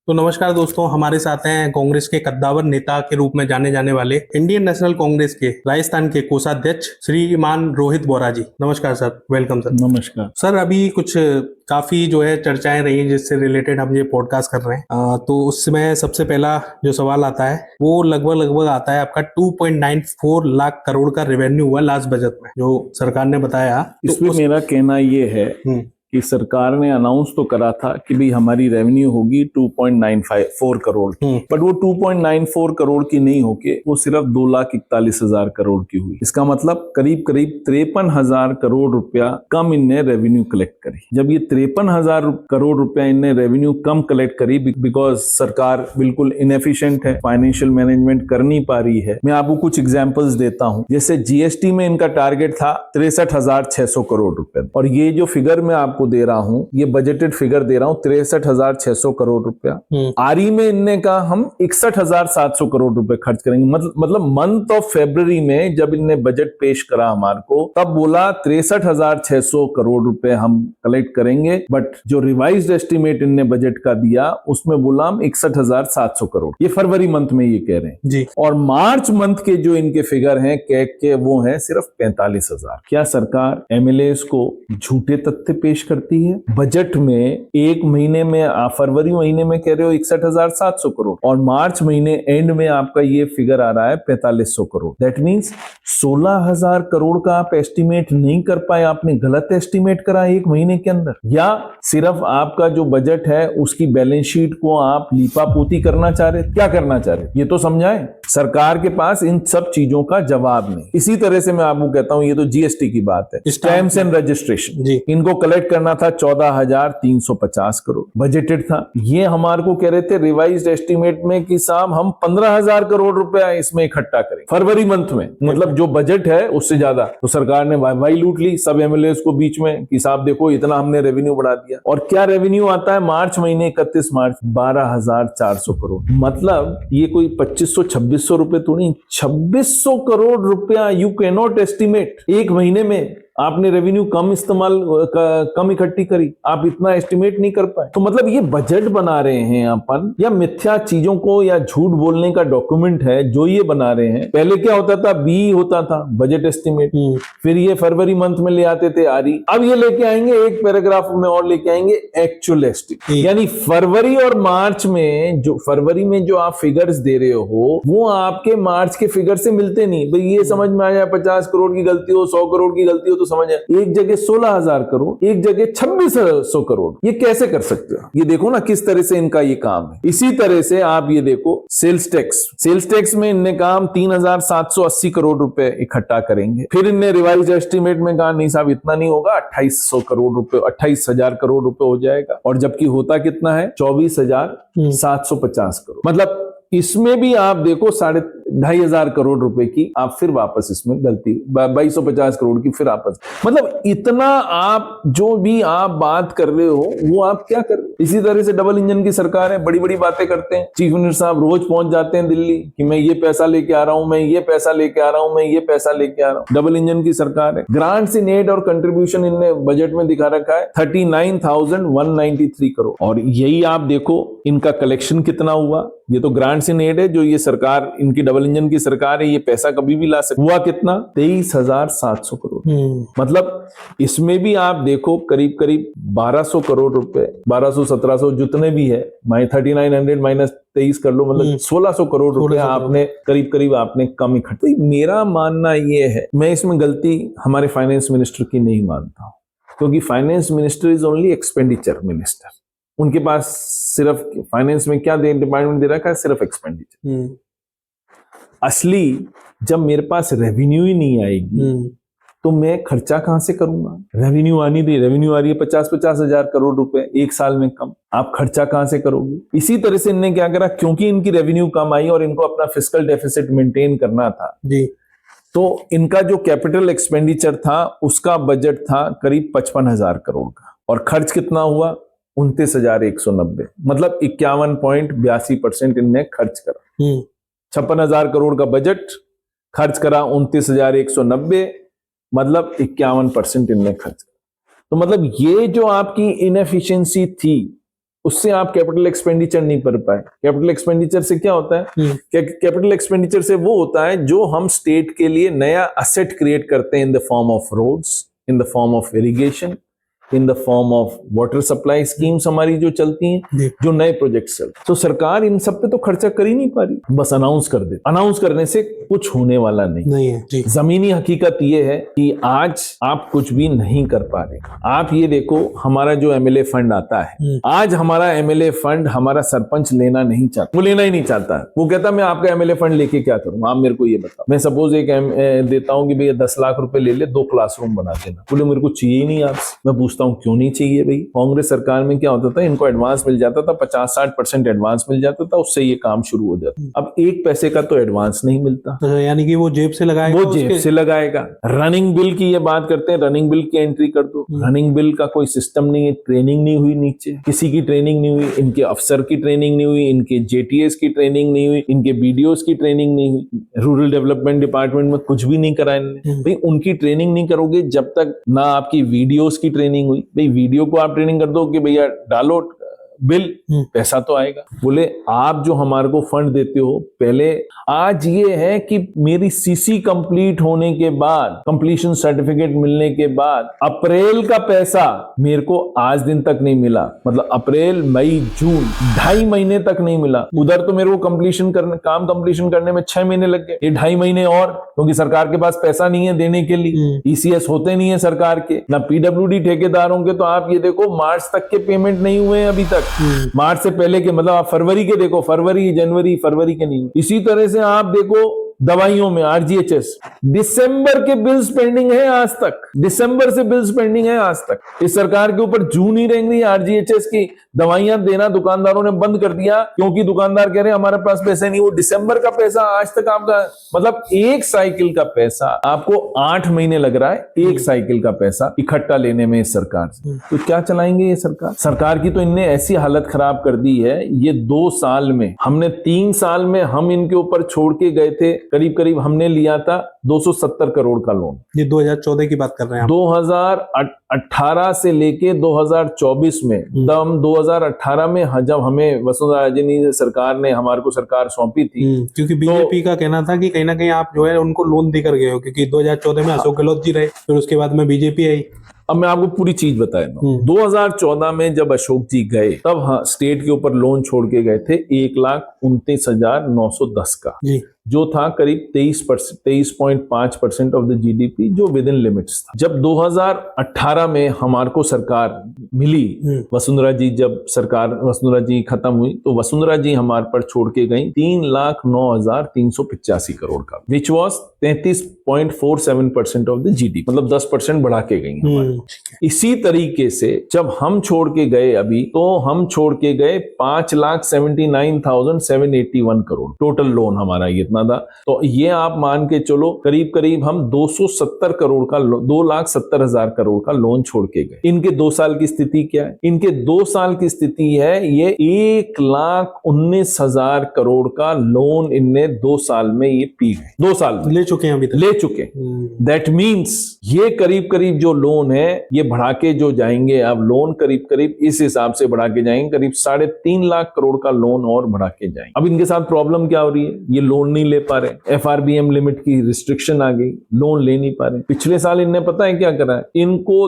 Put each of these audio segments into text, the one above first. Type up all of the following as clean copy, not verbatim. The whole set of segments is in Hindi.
तो नमस्कार दोस्तों, हमारे साथ हैं कांग्रेस के कद्दावर नेता के रूप में जाने जाने वाले इंडियन नेशनल कांग्रेस के राजस्थान के कोषाध्यक्ष श्रीमान रोहित बोरा जी। नमस्कार सर, वेलकम सर। नमस्कार सर, अभी कुछ काफी जो है चर्चाएं रही हैं जिससे रिलेटेड हम ये पॉडकास्ट कर रहे हैं। तो उसमें सबसे पहला जो सवाल आता है वो लगभग आता है आपका 2.94 लाख करोड़ का रेवेन्यू हुआ लास्ट बजट में जो सरकार ने बताया। इसमें मेरा कहना ये है कि सरकार ने अनाउंस तो करा था कि भाई हमारी रेवेन्यू होगी 2.94 करोड़ की, बट वो 2.94 करोड़ की नहीं होके वो सिर्फ 2,41,000 करोड़ की हुई। इसका मतलब करीब 53,000 करोड़ रुपया कम इनने रेवेन्यू कलेक्ट करी। जब ये 53,000 करोड़ रुपया इनने रेवेन्यू कम कलेक्ट करी बिकॉज सरकार बिल्कुल इनएफिशिएंट है, फाइनेंशियल मैनेजमेंट कर नहीं पा रही है। मैं आपको कुछ एग्जाम्पल्स देता हूं। जैसे जीएसटी में इनका टारगेट था 63,600 करोड़ रुपए, और ये जो फिगर मैं आपको दे रहा हूं, ये बजटेड फिगर दे रहा हूं 63,600 करोड़ रुपया। आरई में इनने कहा हम 61,700 करोड़ रुपए खर्च करेंगे। मतलब मंथ ऑफ फरवरी में जब इनने बजट पेश करा हमारे को, तब बोला 63,600 करोड़ रुपए हम कलेक्ट करेंगे, बट जो रिवाइज्ड एस्टिमेट इनने बजट का दिया उसमें बोला हम 61,700 करोड़। ये फरवरी मंथ में ये कह रहे हैं जी। और मार्च मंथ के जो इनके फिगर हैं कैग के, वो हैं सिर्फ 45,000। क्या सरकार एमएलएस को झूठे तथ्य पेश करती है? बजट में एक महीने में फरवरी महीने में कह रहे हो 61,700 करोड़, और मार्च महीने एंड में आपका ये फिगर आ रहा है 4500 करोड़। दैट मीन्स 16,000 करोड़ का आप एस्टिमेट नहीं कर पाए, आपने गलत एस्टिमेट करा एक महीने के अंदर, या सिर्फ आपका जो बजट है उसकी बैलेंस शीट को आप लीपापोती करना चाह रहे, क्या करना चाह रहे, ये तो समझाएं। सरकार के पास इन सब चीजों का जवाब नहीं। इसी तरह से मैं आपको कहता हूं, ये तो जीएसटी की बात है, स्टैम्प्स एंड रजिस्ट्रेशन, इनको कलेक्ट करना था 14,350 करोड़ बजटेड था। ये हमारे को कह रहे थे रिवाइज्ड एस्टिमेट में कि साहब हम 15,000 करोड़ रुपया इसमें इकट्ठा करें फरवरी मंथ में, मतलब जो बजट है उससे ज्यादा। तो सरकार ने वाई लूट ली सब एमएलएस को बीच में कि साहब देखो इतना हमने रेवेन्यू बढ़ा दिया। और क्या रेवेन्यू आता है मार्च महीने 31 मार्च 12,400 करोड़। मतलब ये कोई 2500-2600 रुपए तो नहीं, 2600 करोड़ रुपया यू कैन नॉट एस्टिमेट। एक महीने में आपने रेवेन्यू कम इकट्ठी करी, आप इतना एस्टिमेट नहीं कर पाए। तो मतलब ये बजट बना रहे हैं अपन, या मिथ्या चीजों को या झूठ बोलने का डॉक्यूमेंट है जो ये बना रहे हैं। पहले क्या होता था, बी होता था बजट एस्टिमेट, फिर ये फरवरी मंथ में ले आते थे आरई, अब ये लेके आएंगे एक पैराग्राफ में और लेके आएंगे एक्चुअल एस्टिमेट। यानी फरवरी और मार्च में फरवरी में जो आप फिगर्स दे रहे हो वो आपके मार्च के फिगर से मिलते नहीं। भाई ये समझ में आ जाए 50 करोड़ की गलती हो, 100 करोड़ की गलती हो तो समझ आए, एक जगह 16,000 करोड़, एक जगह 2,600 करोड़, ये कैसे कर सकते हो? ये देखो ना किस तरह से इनका ये काम है। इसी तरह से आप ये देखो सेल्स टैक्स में इनने कहा 3,780 करोड़ रुपए इकट्ठा करेंगे। फिर इनने रिवाइज एस्टिमेट में कहा नहीं साहब इतना नहीं होगा, 2,800 करोड़ रुपए, 28,000 करोड़ रुपए हो जाएगा, और जबकि होता कितना है 24,750 करोड़। मतलब इसमें भी आप देखो 2,500 करोड़ रुपए की आप फिर वापस इसमें गलती, 2,250 करोड़ की फिर वापस। मतलब इतना आप जो भी आप बात कर रहे हो वो आप क्या कर रहे हो? इसी तरह से डबल इंजन की सरकार है, बड़ी बड़ी बातें करते हैं। चीफ मिनिस्टर साहब रोज पहुंच जाते हैं दिल्ली कि मैं ये पैसा लेके आ रहा हूं, मैं ये पैसा लेके आ रहा हूं, मैं ये पैसा लेके आ रहा हूं। डबल इंजन की सरकार है। ग्रांट्स इन एड और कंट्रीब्यूशन इनने बजट में दिखा रखा है 39,193 करोड़, और यही आप देखो इनका कलेक्शन कितना हुआ। ये तो ग्रांट्स इन एड है जो ये सरकार, इनकी डबल इंजन की सरकार है, ये पैसा कभी भी ला सकती। हुआ कितना 23,700 करोड़। मतलब इसमें भी आप देखो करीब 1,200 करोड़ रुपए, 1,200-1,700 जितने भी है, 3,900 माइनस 23 कर लो, मतलब 1,600 करोड़ रुपए आपने करीब आपने कम इकट्ठा। मेरा मानना ये है, मैं इसमें गलती हमारे फाइनेंस मिनिस्टर की नहीं मानता हूं, क्योंकि finance minister is only expenditure minister. उनके पास सिर्फ फाइनेंस में क्या डिपार्टमेंट दे रखा है, सिर्फ एक्सपेंडिचर। असली जब मेरे पास रेवेन्यू ही नहीं आएगी तो मैं खर्चा कहां से करूंगा? रेवेन्यू आनी थी, रेवेन्यू आ रही है 50-50 हजार करोड़ रुपए एक साल में कम, आप खर्चा कहां से करोगे? इसी तरह से इन्होंने क्या करा, क्योंकि इनकी रेवेन्यू कम आई और इनको अपना फिस्कल डेफिसिट मेंटेन करना था जी, तो इनका जो कैपिटल एक्सपेंडिचर था उसका बजट था करीब 55,000 करोड़ का, और खर्च कितना हुआ 29,190, मतलब 51.82% इनने खर्च करा। 56,000 करोड़ का बजट, खर्च करा 29,190, मतलब 51% इनने खर्च करा। तो मतलब ये जो आपकी इनएफिशिएंसी थी उससे आप कैपिटल एक्सपेंडिचर नहीं कर पाए। कैपिटल एक्सपेंडिचर से क्या होता है? कैपिटल एक्सपेंडिचर से वो होता है जो हम स्टेट के लिए नया असेट क्रिएट करते हैं in the form of roads, in the form of irrigation, in the form of water supply schemes हमारी जो चलती हैं, जो नए प्रोजेक्ट्स चलते हैं। तो सरकार इन सब पे तो खर्चा कर ही नहीं पा रही, बस अनाउंस कर दे। अनाउंस करने से कुछ होने वाला नहीं है जी। जमीनी हकीकत ये है कि आज आप कुछ भी नहीं कर पा रहे। आप ये देखो, हमारा जो एमएलए फंड आता है, आज हमारा एमएलए फंड हमारा सरपंच लेना नहीं चाहता, वो लेना ही नहीं चाहता है। वो कहता मैं आपका एमएलए फंड लेके क्या करूं, आप मेरे को ये बताओ। मैं सपोज एक देता हूं कि भैया 10 लाख रुपए ले ले, 2 क्लासरूम बना देना। बोले मेरे को चाहिए ही नहीं आपसे। मैं पूछता हूं क्यों नहीं चाहिए भाई? कांग्रेस सरकार में क्या होता था, इनको एडवांस मिल जाता था, 50-60% एडवांस मिल जाता था, उससे ये काम शुरू हो जाता। अब 1 पैसे का तो एडवांस नहीं मिलता। यानी कि वो जेब से लगाएगा, वो जेब से लगाएगा। रनिंग बिल की ये बात करते हैं, रनिंग बिल की एंट्री कर दो। रनिंग बिल का कोई सिस्टम नहीं है, ट्रेनिंग नहीं हुई, नीचे किसी की ट्रेनिंग नहीं हुई, इनके अफसर की ट्रेनिंग नहीं हुई, इनके जेटीएस की ट्रेनिंग नहीं हुई, इनके बीडीओस की ट्रेनिंग नहीं हुई, रूरल डेवलपमेंट डिपार्टमेंट में कुछ भी नहीं करा इन्होंने। भाई उनकी ट्रेनिंग नहीं करोगे जब तक ना आपकी वीडियोस की ट्रेनिंग हुई। भाई वीडियो को आप ट्रेनिंग कर दो कि भैया डालो बिल, पैसा तो आएगा। बोले आप जो हमारे को फंड देते हो, पहले आज ये है कि मेरी सीसी कंप्लीट होने के बाद, कंप्लीशन सर्टिफिकेट मिलने के बाद अप्रैल का पैसा मेरे को आज दिन तक नहीं मिला। मतलब अप्रैल, मई, जून 2.5 महीने तक नहीं मिला। उधर तो मेरे को काम कंप्लीशन करने में 6 महीने लग गए, ये 2.5 महीने और, क्योंकि सरकार के पास पैसा नहीं है देने के लिए। ईसीएस होते नहीं है सरकार के, ना पीडब्ल्यूडी ठेकेदारों के। तो आप ये देखो, मार्च तक के पेमेंट नहीं हुए हैं अभी तक। मार्च से पहले के, मतलब आप फरवरी के देखो, फरवरी, जनवरी, फरवरी के नहीं। इसी तरह से आप देखो दवाइयों में आरजीएचएस, दिसंबर के बिल्स पेंडिंग है आज तक। दिसंबर से बिल्स पेंडिंग है आज तक। इस सरकार के ऊपर जून ही रेंग रही है। आरजीएचएस की दवाइयां देना दुकानदारों ने बंद कर दिया, क्योंकि दुकानदार कह रहे हैं हमारे पास पैसे नहीं। वो दिसंबर का पैसा आज तक आपका, मतलब एक साइकिल का पैसा आपको 8 महीने लग रहा है, एक साइकिल का पैसा इकट्ठा लेने में इस सरकार से। तो क्या चलाएंगे ये सरकार की तो इनने ऐसी हालत खराब कर दी है। ये 2 साल में, हमने 3 साल में हम इनके ऊपर छोड़ के गए थे, करीब हमने लिया था 270 करोड़ का लोन। ये 2014 की बात कर रहे हैं आप? 2018 से लेके 2024 में, हम 2018 में जब हमें वसुंधरा राजे सरकार ने हमारे को सरकार सौंपी थी, क्योंकि बीजेपी का कहना था कि कहीं ना कहीं आप जो है उनको लोन देकर गए हो, क्योंकि 2014 में अशोक गहलोत जी रहे, फिर उसके बाद में बीजेपी आई। अब मैं आपको पूरी चीज बताया। 2014 में जब अशोक जी गए, तब स्टेट के ऊपर लोन छोड़ के गए थे 1,29,910 का, जो था करीब 23.5% ऑफ द जीडीपी, जो विद इन लिमिट्स था। जब 2018 में हमारे को सरकार मिली, वसुंधरा जी खत्म हुई, तो वसुंधरा जी हमारे पर छोड़ के गई 3,09,385 करोड़ का, which was 33.47% of the GDP, मतलब 10% बढ़ा के गई हमारे। इसी तरीके से जब हम छोड़ के गए अभी, तो हम छोड़ के गए 5,79,781 करोड़ टोटल लोन हमारा ये इतना था। तो ये आप मान के चलो करीब हम 270 करोड़ का, 2,70,000 करोड़ का लोन छोड़ के गए। इनके 2 साल की स्थिति क्या है? इनके 2 साल की स्थिति है, ये 1,19,000 करोड़ का लोन इनने 2 साल में ये पी गए। 2 साल में ले चुके हैं, अभी तक ले चुके। दैट मीन्स ये करीब जो लोन है ये बढ़ा के जो जाएंगे, अब लोन करीब इस हिसाब से बढ़ा के जाएंगे, करीब 3.5 लाख करोड़ का लोन और बढ़ा के जाएंगे। अब इनके साथ प्रॉब्लम क्या हो रही है? ये लोन नहीं ले पा रहे, एफआरबीएम लिमिट की रिस्ट्रिक्शन आ गई, लोन ले नहीं पा रहे। पिछले साल इनने पता है क्या करा है? इनको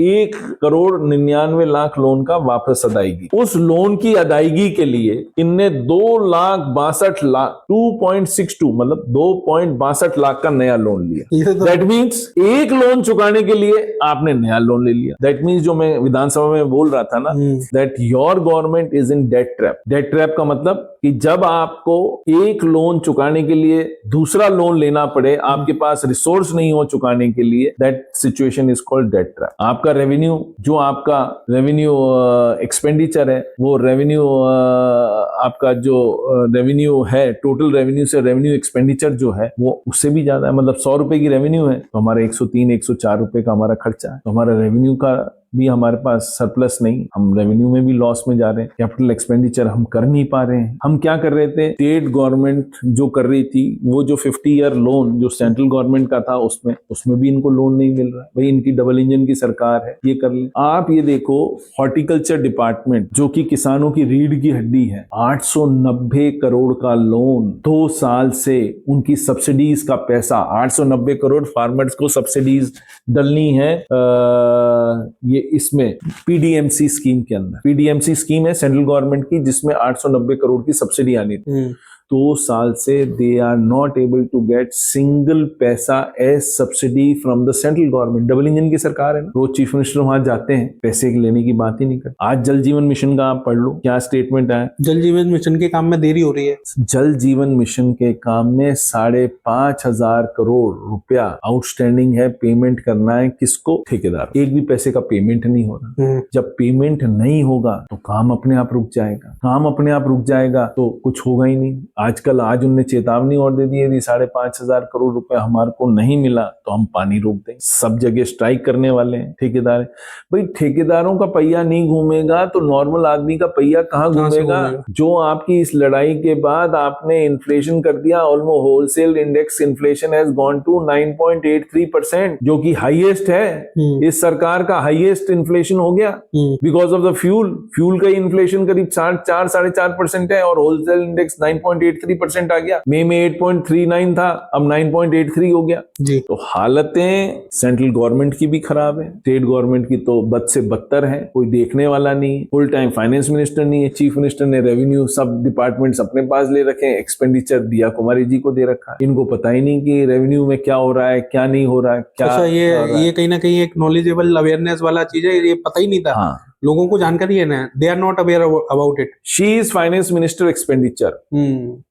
1,99,00,000 लोन का वापस अदायगी, उस लोन की अदायगी के लिए इनने 2,62,00,000 2.62 मतलब 2.62 लाख का नया लोन लिया। दैट मीन्स एक लोन चुकाने के लिए आपने नया लोन ले लिया। दैट मीन्स जो मैं विधानसभा में बोल रहा था ना, that your government is in debt trap. Debt trap का मतलब कि जब आपको एक लोन चुकाने के लिए दूसरा लोन लेना पड़े, आपके पास रिसोर्स नहीं हो चुकाने के लिए, that situation is called debt trap. आपका रेवेन्यू, जो आपका रेवेन्यू एक्सपेंडिचर है, वो रेवेन्यू आपका जो रेवेन्यू है, टोटल रेवेन्यू से रेवेन्यू एक्सपेंडिचर जो है वो उससे भी ज्यादा है। मतलब 100 रुपए की रेवेन्यू है तो हमारा 103-104 रुपए का हमारा खर्चा है। तो हमारा रेवेन्यू का भी हमारे पास सरप्लस नहीं, हम रेवेन्यू में भी लॉस में जा रहे हैं, कैपिटल एक्सपेंडिचर हम कर नहीं पा रहे हैं। हम क्या कर रहे थे, स्टेट गवर्नमेंट जो कर रही थी वो जो 50 ईयर लोन जो सेंट्रल गवर्नमेंट का था उसमें भी इनको लोन नहीं मिल रहा है। भाई इनकी डबल इंजन की सरकार है, ये कर ले। आप ये देखो हॉर्टिकल्चर डिपार्टमेंट जो कि किसानों की रीढ़ की हड्डी है, 890 करोड़ का लोन 2 साल से, उनकी सब्सिडीज का पैसा 890 करोड़ फार्मर्स को सब्सिडीज डलनी है ये इसमें पीडीएमसी स्कीम के अंदर। पीडीएमसी स्कीम है सेंट्रल गवर्नमेंट की जिसमें 890 करोड़ की सब्सिडी आनी थी। 2 साल से they are not able to get single पैसा as subsidy from the central government. Double engine की सरकार है ना, रोज चीफ मिनिस्टर वहां जाते हैं, पैसे लेने की बात ही नहीं करते। आज जल जीवन मिशन का आप पढ़ लो क्या स्टेटमेंट आया, जल जीवन मिशन के काम में देरी हो रही है। जल जीवन मिशन के काम में 5,500 करोड़ रुपया आउटस्टैंडिंग है, पेमेंट करना है किसको, ठेकेदार। एक भी पैसे का पेमेंट नहीं हो रहा। जब पेमेंट नहीं होगा तो काम अपने आप रुक जाएगा, काम अपने आप रुक जाएगा तो कुछ होगा ही नहीं। आज उनने चेतावनी और दे दी है, 5,500 करोड़ रुपए हमारे को नहीं मिला तो हम पानी रोक देंगे। सब जगह स्ट्राइक करने वाले हैं ठेकेदार। भाई ठेकेदारों का पहिया नहीं घूमेगा तो नॉर्मल आदमी का पहिया कहाँ घूमेगा। जो आपकी इस लड़ाई के बाद आपने इन्फ्लेशन कर दिया, almost wholesale index inflation has gone to 9.83%, जो कि हाईएस्ट है। इस सरकार का हाईएस्ट इन्फ्लेशन हो गया बिकॉज ऑफ द फ्यूल का इन्फ्लेशन करीब 4.5% है और होलसेल इंडेक्स 9.83% आ गया। मई में 8.39 था, अब 9.83 हो गया जी। तो हालतें सेंट्रल गवर्नमेंट की भी खराब है, स्टेट गवर्नमेंट की तो बद से बदतर है। कोई देखने वाला नहीं, फुल टाइम फाइनेंस मिनिस्टर नहीं है, चीफ मिनिस्टर ने रेवेन्यू सब डिपार्टमेंट्स अपने पास ले रखे हैं, एक्सपेंडिचर दिया कुमारी जी को दे रखा है। इनको पता ही नहीं कि रेवेन्यू में क्या हो रहा है, क्या नहीं हो रहा है, क्या। अच्छा, ये कहीं ना कहीं एक नॉलेजेबल अवेयरनेस वाला चीज है, ये पता ही नहीं था। हाँ। लोगों को जानकारी है ना, they are not aware about it. She is finance minister expenditure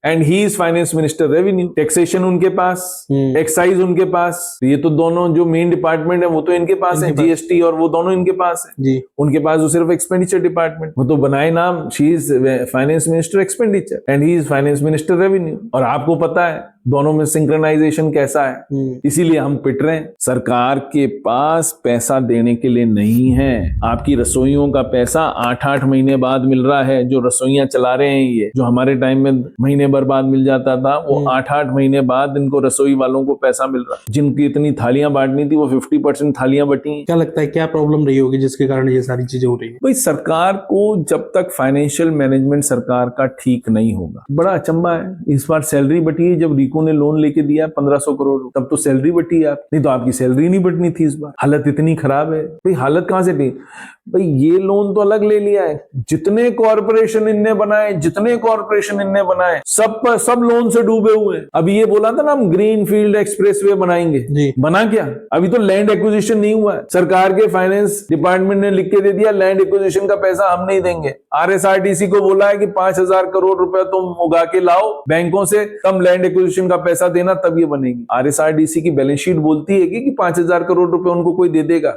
and he is finance minister revenue. Taxation उनके पास, एक्साइज उनके पास, ये तो दोनों जो मेन डिपार्टमेंट है वो तो इनके पास है, जीएसटी और वो दोनों इनके पास है जी। उनके पास तो सिर्फ एक्सपेंडिचर डिपार्टमेंट, वो तो बनाए नाम, she is finance minister expenditure and he is finance minister revenue. और आपको पता है दोनों में सिंक्रोनाइजेशन कैसा है, इसीलिए हम पिट रहे हैं। सरकार के पास पैसा देने के लिए नहीं है। आपकी रसोइयों का पैसा 8-8 महीने बाद मिल रहा है, जो रसोइयां चला रहे हैं, ये जो हमारे टाइम में महीने भर बाद मिल जाता था, वो 8-8 महीने बाद इनको रसोई वालों को पैसा मिल रहा है। जिनकी इतनी थालियां बांटनी थी वो 50% थालियां बटी। क्या लगता है क्या प्रॉब्लम रही होगी जिसके कारण ये सारी चीजें हो रही है? भाई सरकार को जब तक फाइनेंशियल मैनेजमेंट सरकार का ठीक नहीं होगा, बड़ा अचंबा है। इस बार सैलरी बटी है, जब ने लोन लेके दिया 1500 करोड़, तब तो सैलरी बटी है आप, नहीं तो आपकी सैलरी नहीं बटनी थी इस बार। हालत इतनी खराब है। भाई हालत कहां से थी भाई, ये लोन तो अलग ले लिया है, जितने कॉर्पोरेशन इनने बनाए सब लोन से डूबे हुए हैं। अभी ये बोला था ना हम ग्रीन फील्ड एक्सप्रेसवे बनाएंगे जी, बना क्या? अभी तो लैंड एक्विजिशन नहीं हुआ है। सरकार के फाइनेंस डिपार्टमेंट ने लिख के दे दिया लैंड एक्विजिशन का पैसा हम नहीं देंगे। आरएसआरटीसी को बोला है कि 5,000 करोड़ रुपए तुम उगा के लाओ बैंकों से, तब लैंड एक्विजिशन का पैसा देना, तब ये बनेगी। आरएसआरटीसी की बैलेंस शीट बोलती है कि 5,000 करोड़ रुपए उनको कोई दे देगा।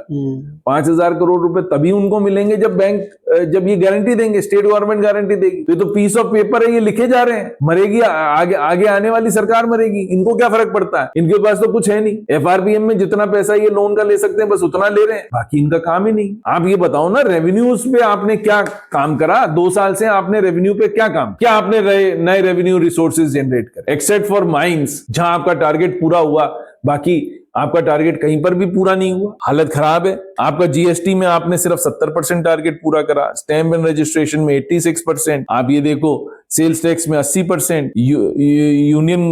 5,000 करोड़ रुपए तभी उनको मिलेंगे जब ये गारंटी देंगे, स्टेट गवर्नमेंट गारंटी देगी। तो ये तो पीस ऑफ पेपर है, ये लिखे जा रहे हैं। मरेगी आगे आने वाली सरकार मरेगी, इनको क्या फर्क पड़ता है, इनके पास तो कुछ है नहीं। एफआरपीएम में जितना पैसा ये लोन का ले सकते हैं बस उतना ले रहे हैं, बाकी इनका काम ही नहीं। आप ये बताओ ना, रेवेन्यूज पे आपने क्या काम करा? 2 साल से आपने रेवेन्यू पे क्या काम, क्या आपने नए रेवेन्यू रिसोर्सेज जनरेट करे, एक्सेप्ट फॉर माइंस जहां आपका टारगेट पूरा हुआ, बाकी आपका टारगेट कहीं पर भी पूरा नहीं हुआ। हालत खराब है। आपका जीएसटी में आपने सिर्फ 70% टारगेट पूरा करा, स्टैम्प एंड रजिस्ट्रेशन में 86%, आप ये देखो सेल्स टैक्स में 80%, यूनियन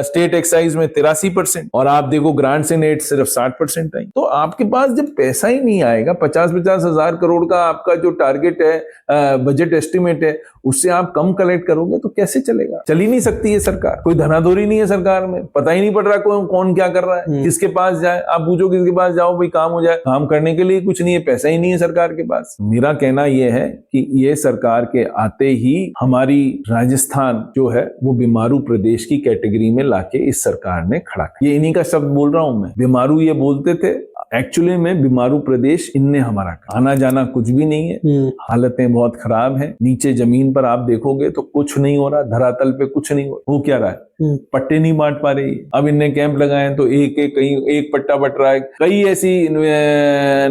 स्टेट एक्साइज में 83%, और आप देखो ग्रांट्स एंड एड सिर्फ 60% आई। तो आपके पास जब पैसा ही नहीं आएगा, 50-50 हजार करोड़ का आपका जो टारगेट है, बजट एस्टिमेट है, उससे आप कम कलेक्ट करोगे तो कैसे चलेगा? चल ही नहीं सकती है सरकार। कोई धनाधोरी नहीं है सरकार में, पता ही नहीं पड़ रहा कौन क्या कर रहा है, किसके पास जाए। आप पूछो किसके पास जाओ भाई काम हो जाए, काम करने के लिए कुछ नहीं है, पैसा ही नहीं है सरकार के पास। मेरा कहना यह है कि ये सरकार के आते ही हमारी राजस्थान जो है वो बीमारू प्रदेश की कैटेगरी में लाके इस सरकार ने खड़ा किया। ये इन्हीं का शब्द बोल रहा हूं मैं, बीमारू ये बोलते थे, एक्चुअली में बीमारू प्रदेश इनने हमारा आना जाना कुछ भी नहीं है। हालतें बहुत खराब हैं। नीचे जमीन पर आप देखोगे तो कुछ नहीं हो रहा, धरातल पे कुछ नहीं हो रहा। वो क्या रहा है? पट्टे नहीं बांट पा रही। अब इनने कैंप लगाए हैं तो कहीं एक पट्टा बट रहा है। कई ऐसी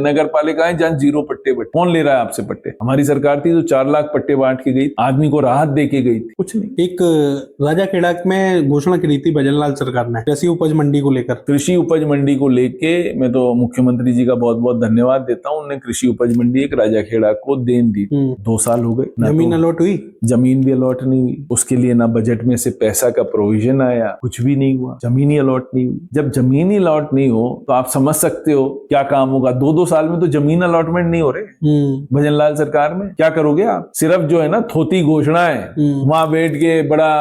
नगर पालिकाएं जहां 0 पट्टे बट, कौन ले रहा है आपसे पट्टे? हमारी सरकार थी तो 4 लाख पट्टे बांट के गई, आदमी को राहत दे के गई थी, कुछ नहीं। एक राजाखेड़ा में घोषणा की थी भजनलाल सरकार ने कृषि उपज मंडी को लेकर। कृषि उपज मंडी को लेके मैं तो मुख्यमंत्री जी का बहुत बहुत धन्यवाद देता हूँ। उन्होंने कृषि उपज मंडी एक राजाखेड़ा को देन दी। 2 साल हो गए, जमीन अलॉट हुई, जमीन भी अलॉट नहीं हुई। उसके लिए ना बजट में से पैसा का प्रोविजन आया, कुछ भी नहीं हुआ, जमीन ही अलॉट नहीं हुई। जब जमीन ही अलॉट नहीं हो तो आप समझ सकते हो क्या काम होगा। 2-2 साल में तो जमीन अलॉटमेंट नहीं हो रहे भजनलाल सरकार में। क्या करोगे आप? सिर्फ जो है ना थोती घोषणाएं, वहां बैठ के बड़ा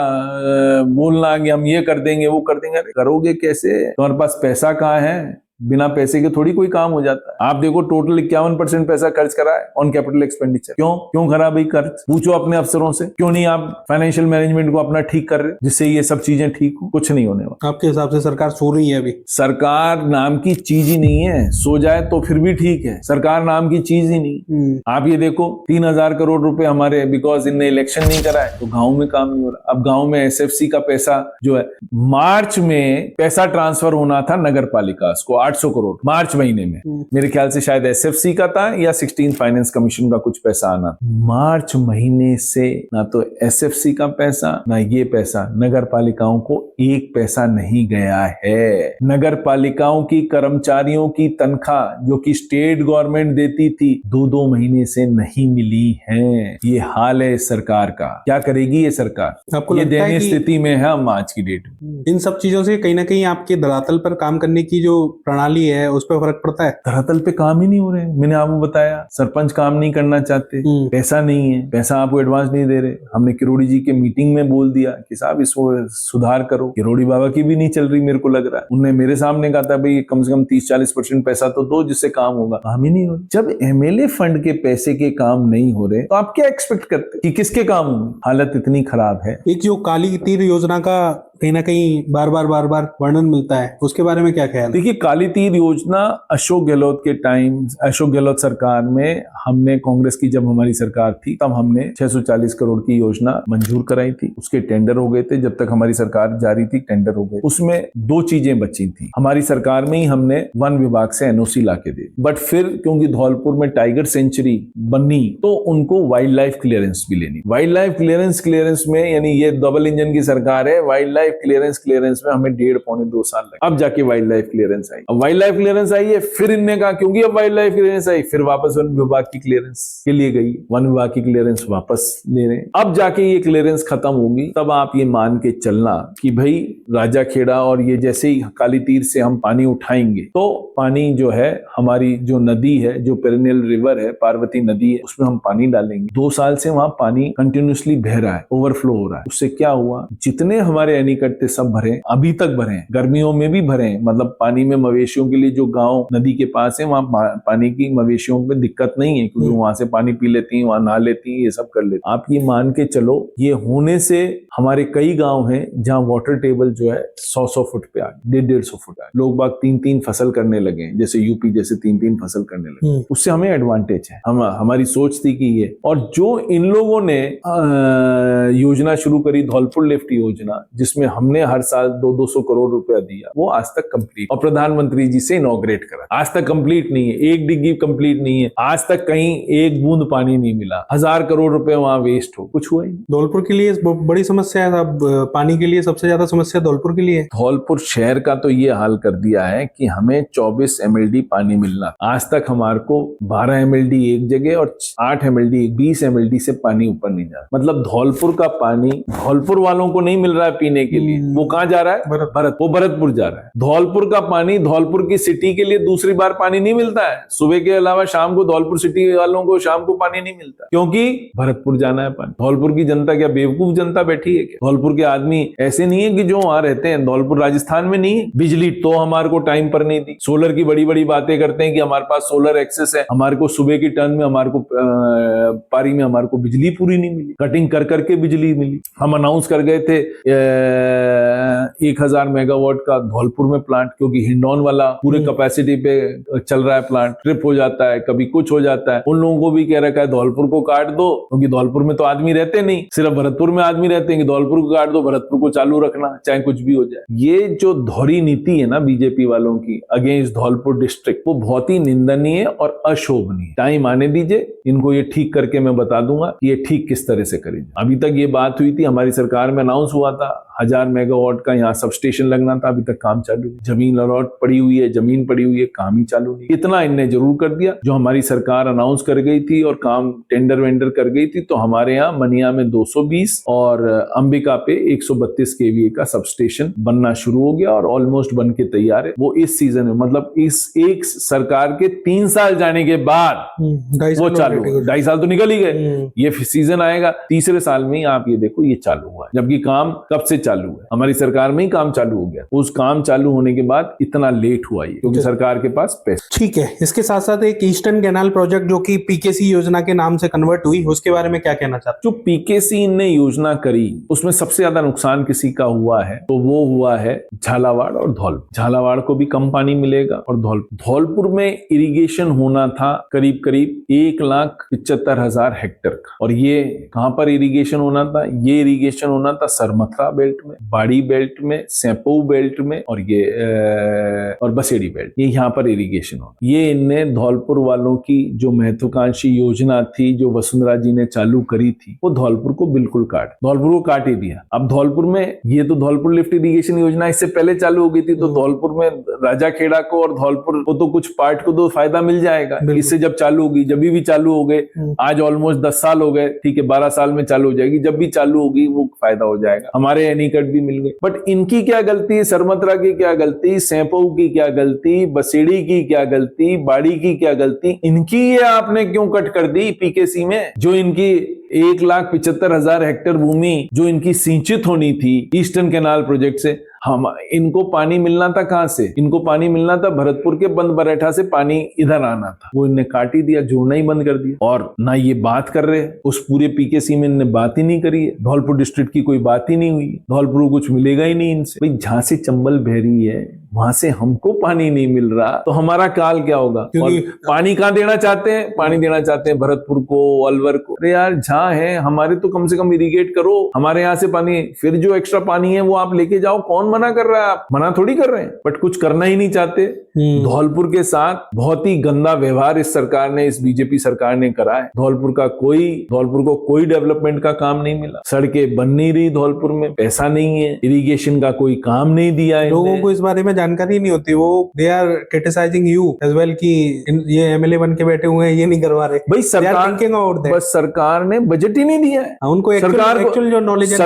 बोलना कि हम ये कर देंगे वो कर देंगे। करोगे कैसे? तुम्हारे पास पैसा कहाँ है? बिना पैसे के थोड़ी कोई काम हो जाता है। आप देखो टोटल 51% पैसा खर्च करा है ऑन कैपिटल एक्सपेंडिचर। क्यों करा भाई खर्च? पूछो अपने अफसरों से, क्यों नहीं आप फाइनेंशियल मैनेजमेंट को अपना ठीक कर रहे जिससे ये सब चीजें ठीक हो? कुछ नहीं होने वाला। आपके हिसाब से सरकार सो रही है अभी? सरकार नाम की चीज ही नहीं है। सो जाए तो फिर भी ठीक है, सरकार नाम की चीज ही नहीं। आप ये देखो 3000 करोड़ रुपए हमारे, बिकॉज इनने इलेक्शन नहीं करा है तो गांव में काम नहीं हो रहा। अब गांव में एसएफसी का पैसा जो है, मार्च में पैसा ट्रांसफर होना था नगर पालिका को 800 करोड़ मार्च महीने में। मेरे ख्याल से शायद एसएफसी का था या 16 फाइनेंस कमीशन का कुछ पैसा आना। मार्च महीने से ना तो एसएफसी का पैसा ना ये पैसा, नगर पालिकाओं को एक पैसा नहीं गया है। नगर पालिकाओं की कर्मचारियों की तनख्वाह जो कि स्टेट गवर्नमेंट देती थी 2-2 महीने से नहीं मिली है। ये हाल है इस सरकार का। क्या करेगी ये सरकार? आपको ये लगता है दयनीय कि स्थिति में है हम आज की डेट में। इन सब चीजों से कहीं ना कहीं आपके धरातल पर काम करने की जो प्रणाली है उस पर फर्क पड़ता है? धरातल पे काम ही नहीं हो रहे। मैंने आपको बताया, सरपंच काम नहीं करना चाहते, पैसा नहीं है, पैसा आपको एडवांस नहीं दे रहे। हमने किरोड़ी जी के मीटिंग में बोल दिया कि साहब इसको सुधार करो। किरोड़ी बाबा की भी नहीं चल रही मेरे को लग रहा है। उन्होंने मेरे सामने कहा था भाई कम से कम 30-40% पैसा तो दो जिससे काम होगा। काम ही नहीं हो रहा। जब एमएलए फंड के पैसे के काम नहीं हो रहे तो आप क्या एक्सपेक्ट करते कि किसके काम होंगे? हालत इतनी खराब है। एक जो काली तीर योजना का कहीं ना कहीं बार बार वर्णन मिलता है, उसके बारे में क्या ख्याल? देखिए, काली तीर योजना अशोक गहलोत के टाइम, अशोक गहलोत सरकार में हमने, कांग्रेस की जब हमारी सरकार थी तब हमने 640 करोड़ की योजना मंजूर कराई थी। उसके टेंडर हो गए थे। जब तक हमारी सरकार जारी थी टेंडर हो गए। उसमें 2 चीजें बची थी। हमारी सरकार में ही हमने वन विभाग से एनओसी लाके दी, बट फिर क्योंकि धौलपुर में टाइगर सेंचुरी बनी तो उनको वाइल्ड लाइफ क्लियरेंस भी लेनी। वाइल्ड लाइफ क्लियरेंस में, यानी ये डबल इंजन की सरकार है, वाइल्ड लाइफ क्लियरेंस में हमें 1.5-2 साल लगे। अब जाके वाइल्ड लाइफ क्लियरेंस आई। अब वाइल्ड लाइफ क्लियरेंस आई है, फिर इनने कहा क्योंकि अब वाइल्ड लाइफ क्लियरेंस आई, फिर वापस वन विभाग की क्लियरेंस के लिए गई। वन विभाग की क्लियरेंस वापस ले रहे हैं। अब जाके ये क्लियरेंस खत्म होगी तब आप ये मान के चलना कि भाई राजाखेड़ा और ये जैसे ही काली तीर से हम पानी उठाएंगे तो पानी जो है, हमारी जो नदी है, जो पेरिनियल रिवर है, पार्वती नदी है, उसमें हम पानी डालेंगे। 2 साल से वहां पानी कंटिन्यूसली बह रहा है, ओवरफ्लो हो रहा है। उससे क्या हुआ? जितने हमारे एनीकट थे सब भरे, अभी तक भरे, गर्मियों में भी भरे। मतलब पानी में मवेशियों के लिए जो गांव नदी के पास है वहां पानी की मवेशियों में दिक्कत नहीं है, क्योंकि वहां से पानी पी लेती हैं, वहां नहा लेती हैं, ये सब कर लेती हैं। आप ये मान के चलो, ये होने से हमारे कई गांव हैं जहां वाटर टेबल जो है 100-100 फुट पे आ गया, 150-150 फुट आ। लोग बाग 3-3 फसल करने लगे, जैसे यूपी जैसे 3-3 फसल करने लगे। उससे हमें एडवांटेज है। हमारी सोच थी कि ये, और जो इन लोगों ने योजना शुरू करी, धौलपुर लिफ्ट योजना, जिसमें हमने हर साल 200 करोड़ रुपया दिया, वो आज तक कंप्लीट, और प्रधानमंत्री जी से इनॉग्रेट करा, आज तक कंप्लीट नहीं है। 1 डिग्री कंप्लीट नहीं है। आज तक कहीं 1 बूंद पानी नहीं मिला। 1000 करोड़ रुपए वहां वेस्ट हो, कुछ हुआ ही नहीं। धौलपुर के लिए बड़ी समस्या है साहब, पानी के लिए सबसे ज्यादा समस्या धौलपुर के लिए है। धौलपुर शहर का तो ये हाल कर दिया है कि हमें 24 MLD पानी मिलना, आज तक हमारे को 12 MLD एक जगह और 8 MLD 20 MLD से पानी ऊपर नहीं जा रहा। मतलब धौलपुर का पानी धौलपुर वालों को नहीं मिल रहा है पीने के लिए। वो कहाँ जा रहा है? भरत, वो भरतपुर जा रहा है। धौलपुर का पानी धौलपुर की सिटी के लिए दूसरी बार पानी नहीं मिलता है। सुबह के अलावा शाम को धौलपुर सिटी वालों को शाम को पानी नहीं मिलता, क्योंकि भरतपुर जाना है पानी। धौलपुर की जनता क्या बेवकूफ जनता बैठी है क्या? धौलपुर के आदमी ऐसे नहीं है कि जो वहां रहते हैं। धौलपुर राजस्थान में नहीं है। बिजली तो हमारे को टाइम पर नहीं दी। सोलर की बड़ी बड़ी बातें करते हैं कि हमारे पास सोलर एक्सेस है, हमारे को सुबह की टर्न में हमारे को पारी में हमारे को बिजली पूरी नहीं मिली, कटिंग कर करके बिजली मिली। हम अनाउंस कर गए थे 1000 मेगावाट का धौलपुर में प्लांट, क्योंकि हिंडौन वाला पूरे कैपेसिटी पे चल रहा है प्लांट, ट्रिप हो जाता है, कभी कुछ हो जाता है। उन लोगों को भी कह रखा है धौलपुर को काट दो, क्योंकि धौलपुर में तो आदमी रहते नहीं, सिर्फ भरतपुर में आदमी रहते हैं कि धौलपुर को काट दो, भरतपुर को चालू रखना, चाहे कुछ भी हो जाए। ये जो धौरी नीति है ना बीजेपी वालों की अगेंस्ट धौलपुर डिस्ट्रिक्ट, वो बहुत ही निंदनीय और अशोभनीय। टाइम आने दीजिए, इनको ये ठीक करके मैं बता दूंगा कि ये ठीक किस तरह से करेंगे। अभी तक ये बात हुई थी, हमारी सरकार में अनाउंस हुआ था 1000 मेगावाट का यहाँ सब स्टेशन लगना था, अभी तक काम चालू है। जमीन अलॉट पड़ी हुई है, जमीन पड़ी हुई है, काम ही चालू नहीं। इतना इनने जरूर कर दिया, जो हमारी सरकार अनाउंस कर गई थी और काम टेंडर वेंडर कर गई थी। तो हमारे यहाँ मनिया में 220 और अंबिका पे 132 केवीए का सब स्टेशन बनना शुरू हो गया और ऑलमोस्ट बन के तैयार है। वो इस सीजन में, मतलब इस एक सरकार के 3 साल जाने के बाद वो चालू, 2.5 साल तो निकल ही गए, ये सीजन आएगा तीसरे साल में ही आप ये देखो ये चालू हुआ है। जबकि काम कब से चालू है, हमारी सरकार में ही काम चालू हो गया। उस काम चालू होने के बाद इतना लेट हुआ ये, क्योंकि सरकार के पास पैसे। ठीक है, इसके साथ साथ एक ईस्टर्न कैनाल प्रोजेक्ट जो कि पीकेसी योजना के नाम से कन्वर्ट हुई, उसके बारे में क्या कहना चाहते जो पीकेसी ने योजना करी उसमें सबसे ज्यादा नुकसान किसी का हुआ है तो वो हुआ है झालावाड़ और धौलपुर। झालावाड़ को भी कम पानी मिलेगा और धौलपुर में इरिगेशन होना था करीब करीब 1,75,000 हेक्टेयर का। और ये कहां पर इरिगेशन होना था, ये इरिगेशन होना था सरमथरा बेल्ट में, बाड़ी बेल्ट में, सेंपऊ बेल्ट में और ये और बसेड़ी बेल्ट, ये यहाँ पर इरिगेशन होना। ये इनने धौलपुर वालों की जो महत्वाकांक्षी योजना थी जो वसुंधरा जी ने चालू करी थी, वो धौलपुर को बिल्कुल धौलपुर को काट ही दिया। अब धौलपुर में ये तो धौलपुर लिफ्ट इरिगेशन योजना इससे पहले चालू हो गई थी, तो धौलपुर में राजा खेड़ा को और धौलपुर को तो कुछ पार्ट को तो फायदा मिल जाएगा इससे। जब चालू होगी, जब भी चालू हो गए, आज ऑलमोस्ट 10 साल हो गए, ठीक है 12 साल में चालू हो जाएगी, जब भी चालू होगी वो फायदा हो जाएगा, हमारे एनीकट भी मिल गए। बट इनकी क्या गलती, सरमथरा की क्या गलती, सेंपऊ की क्या गलती, बसेड़ी की क्या गलती, बाड़ी की क्या गलती, इनकी ये आपने क्यों कट कर दी पीकेसी में? जो इनकी 1,75,000 हेक्टेयर भूमि जो इनकी सिंचित होनी थी ईस्टर्न कैनाल प्रोजेक्ट से, हम इनको पानी मिलना था कहां से? इनको पानी मिलना था भरतपुर के बंद बरेठा से, पानी इधर आना था, वो इनने काट ही दिया, जोड़ना ही बंद कर दिया। और ना ये बात कर रहे, उस पूरे पीकेसी में इनने बात ही नहीं करी है, धौलपुर डिस्ट्रिक्ट की कोई बात ही नहीं हुई, धौलपुर को कुछ मिलेगा ही नहीं इनसे। भाई जहां से चंबल बह रही है वहां से हमको पानी नहीं मिल रहा तो हमारा काल क्या होगा? और पानी कहां देना चाहते हैं? पानी देना चाहते हैं भरतपुर को, अलवर को। अरे यार जहां है हमारे तो कम से कम इरिगेट करो, हमारे यहाँ से पानी, फिर जो एक्स्ट्रा पानी है वो आप लेके जाओ। कौन मना कर रहा है? आप मना थोड़ी कर रहे हैं, बट कुछ करना ही नहीं चाहते। धौलपुर के साथ बहुत ही गंदा व्यवहार इस सरकार ने, इस बीजेपी सरकार ने करा है। धौलपुर को कोई डेवलपमेंट का काम नहीं मिला, सड़कें बन नहीं रही, धौलपुर में पैसा नहीं है, इरिगेशन का कोई काम नहीं दिया है। लोगों को इस बारे में जानकारी नहीं होती, वो they are criticising you as well कि ये एमएलए बन के बैठे हुए हैं, ये नहीं करवा रहे। भाई सरकार ने बजट ही नहीं दिया है, उनको एक्चुअल जो नॉलेज है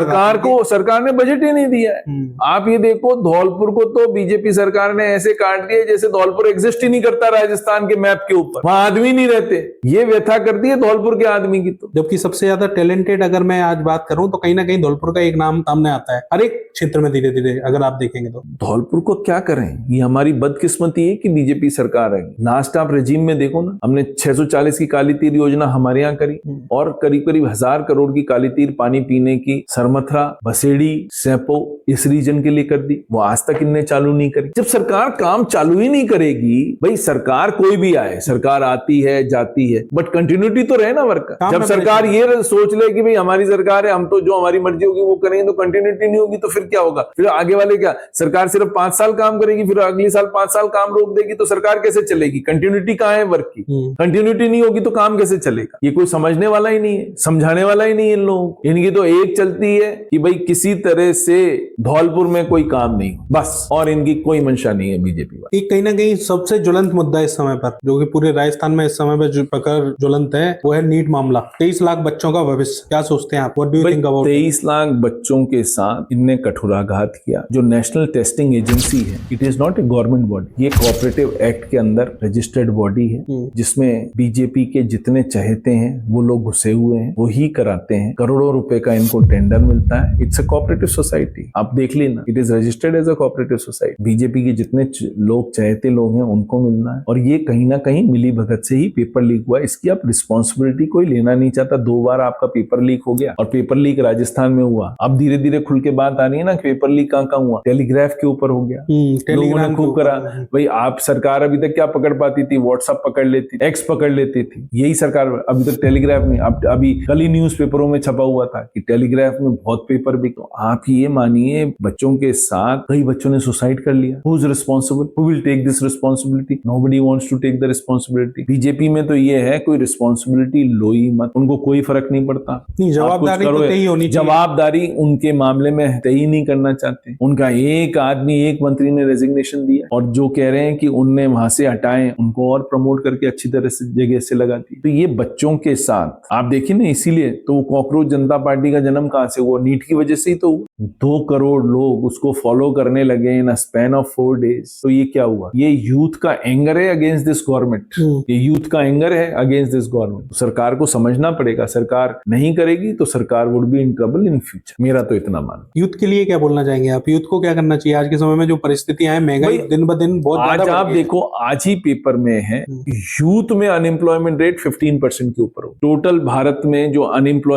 सरकार ने बजट ही नहीं दिया है। आप ये देखो धौलपुर को तो बीजेपी सरकार ने ऐसे काट दिया जैसे धौलपुर एग्जिस्ट ही नहीं करता राजस्थान के मैप के ऊपर, वहां आदमी नहीं रहते। ये व्यथा करती है धौलपुर के आदमी की। तो जबकि सबसे ज्यादा टैलेंटेड अगर मैं आज बात करूं तो कहीं ना कहीं धौलपुर का एक नाम सामने आता है हर एक क्षेत्र में, धीरे धीरे अगर आप देखेंगे तो। धौलपुर को क्या करें, ये हमारी बदकिस्मती है कि बीजेपी सरकार है। लास्ट आप रेजिम में देखो ना, हमने 640 की काली तीर योजना हमारे यहाँ करी और करीब करीब 1000 करोड़ की काली तीर पानी पीने की सरमथरा, बसेड़ी, सेंपऊ इस रीजन के लिए कर दी, वो आज तक इनने चालू नहीं करी। जब सरकार काम चालू ही नहीं करेगी, भाई सरकार कोई भी आए, सरकार आती है जाती है, बट कंटिन्यूटी तो रहे ना वर्क का। जब सरकार ये सोच ले कि भाई हमारी सरकार है, हम तो जो हमारी मर्जी होगी वो करेंगे, तो कंटिन्यूटी नहीं होगी तो फिर क्या होगा? फिर आगे वाले क्या, सरकार सिर्फ 5 साल काम करेगी, फिर अगले साल 5 साल काम रोक देगी, तो सरकार कैसे चलेगी? कंटिन्यूटी कहाँ है वर्क की? कंटिन्यूटी नहीं होगी तो काम कैसे चलेगा? ये कोई समझने वाला ही नहीं है, समझाने वाला ही नहीं है इन लोगों को। इनकी तो एक चलती है कि भाई किसी तरह से धौलपुर में कोई काम नहीं हो, बस, और इनकी कोई मंशा नहीं है बीजेपी वाली। कहीं ना कहीं सबसे ज्वलंत मुद्दा इस समय पर, जो कि पूरे राजस्थान में इस समय पर जो प्रकार ज्वलंत है, वो है नीट मामला। 23 लाख बच्चों का भविष्य, क्या सोचते हैं आप? What do you think about? 23 lakh बच्चों के साथ इनने कठोराघात किया। जो नेशनल टेस्टिंग एजेंसी है, it is not a government body, ये कोऑपरेटिव एक्ट के अंदर रजिस्टर्ड बॉडी है, जिसमें बीजेपी के जितने चहेते हैं वो लोग घुसे हुए हैं, वो ही कराते हैं। करोड़ों रुपए का इनको टेंडर मिलता है। इट्स अ कोऑपरेटिव सोसाइटी, आप देख लेना, it is registered as a cooperative society. BJP के जितने लोग चहेते लोग हैं उनको मिलना है, और ये कहीं ना कहीं मिली भगत से ही पेपर लीक हुआ। इसकी आप रिस्पॉन्सिबिलिटी कोई लेना नहीं चाहता। 2 बार आपका पेपर लीक हो गया, और पेपर लीक राजस्थान में हुआ। अब धीरे धीरे खुल के बात आ रही है ना, पेपर लीक कहाँ हुआ, टेलीग्राफ के ऊपर हो गया, लोगों ने टेलीग्राम खूब के करा। ऊपर। भाई आप सरकार अभी तक क्या पकड़ पाती थी? व्हाट्सएप पकड़ लेती, एक्स पकड़ लेती थी। यही सरकार अभी तक टेलीग्राफ नहीं। अब अभी कल ही न्यूज़पेपरों में छपा हुआ था कि टेलीग्राफ में बहुत पेपर बिक। तो आप ये मानिए बच्चों के साथ कई बच्चों ने सुसाइड कर लिया। Who is responsible? Who will take this responsibility? Nobody wants to take the responsibility. BJP में तो ये है कोई रिस्पॉन्सिबिलिटी लो ही मत, उनको कोई फर्क नहीं पड़ता। नहीं, आप कुछ जवाबदारी करो, तो तय होनी चाहिए। जवाबदारी उनके मामले में तय ही नहीं करना चाहते। उनका एक आदमी, एक मंत्री ने रेजिग्नेशन दिया और जो कह रहे हैं कि उनने वहां से हटाए, उनको और प्रमोट करके अच्छी तरह से जगह से लगा दी। तो ये बच्चों के साथ आप देखिए ना, इसीलिए तो वो कॉकरोच जनता पार्टी का जन्म कहां से हुआ? नीट की वजह से ही तो हुआ। 2 करोड़ लोग उसको फॉलो करने लगे इन अ स्पैन ऑफ 4 डेज। तो ये क्या हुआ? ये यूथ का एंगर है अगेंस्ट दिस गवर्नमेंट। ये यूथ का एंगर है अगेंस्ट दिस गवर्नमेंट। सरकार को समझना पड़ेगा, सरकार नहीं करेगी तो सरकार would be in trouble in future. मेरा तो इतना मानना। यूथ के लिए क्या बोलना चाहेंगे आप? यूथ को क्या करना चाहिए आज के समय में? जो परिस्थितियां हैं, महंगाई भाई, दिन ब दिन बहुत ज्यादा आज बढ़ आप गई है। देखो, आज ही पेपर में है यूथ में अनएम्प्लॉयमेंट रेट 15% के ऊपर हो। टोटल भारत में जो